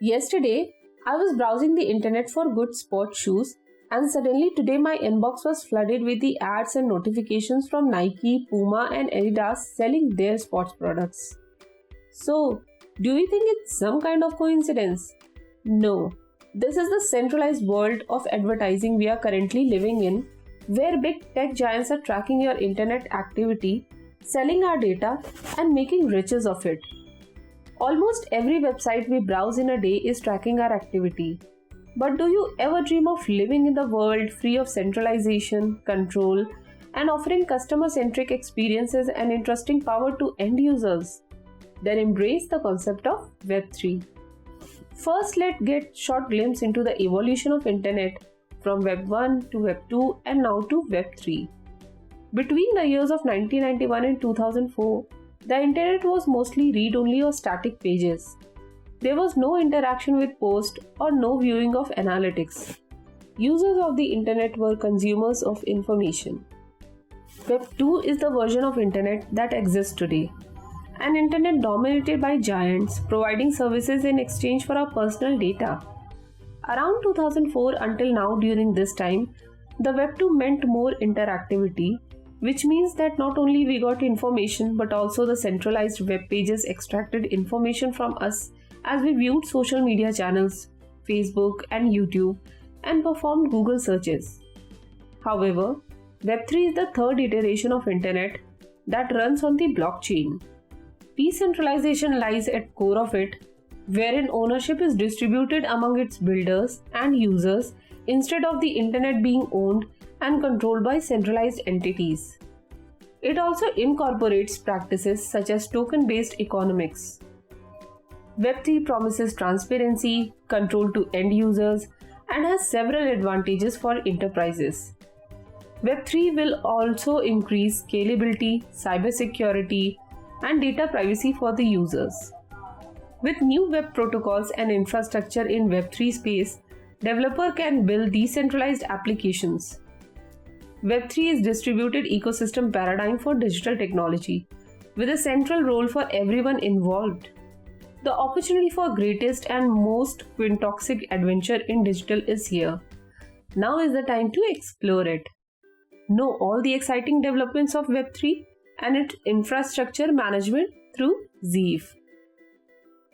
Yesterday, I was browsing the internet for good sports shoes, and suddenly today my inbox was flooded with the ads and notifications from Nike, Puma, and Adidas selling their sports products. So, do you think it's some kind of coincidence? No. This is the centralized world of advertising we are currently living in, where big tech giants are tracking your internet activity, selling our data, and making riches of it. Almost every website we browse in a day is tracking our activity. But do you ever dream of living in the world free of centralization, control, and offering customer centric experiences and entrusting power to end users? Then embrace the concept of Web3. First, let's get short glimpse into the evolution of internet from Web 1 to Web 2 and now to Web 3. Between the years of 1991 and 2004, the internet was mostly read-only or static pages. There was no interaction with posts or no viewing of analytics. Users of the internet were consumers of information. Web 2 is the version of internet that exists today. An internet dominated by giants providing services in exchange for our personal data. Around 2004 until now, during this time, the Web 2 meant more interactivity, which means that not only we got information but also the centralized web pages extracted information from us as we viewed social media channels, Facebook and YouTube, and performed Google searches. However, Web3 is the third iteration of internet that runs on the blockchain. Decentralization lies at core of it, wherein ownership is distributed among its builders and users instead of the internet being owned and controlled by centralized entities. It also incorporates practices such as token-based economics. Web3 promises transparency, control to end users, and has several advantages for enterprises. Web3 will also increase scalability, cybersecurity, and data privacy for the users. With new web protocols and infrastructure in Web3 space, developer can build decentralized applications. Web3 is distributed ecosystem paradigm for digital technology, with a central role for everyone involved. The opportunity for greatest and most quintoxic adventure in digital is here. Now is the time to explore it. Know all the exciting developments of Web3 and its infrastructure management through Zeeve.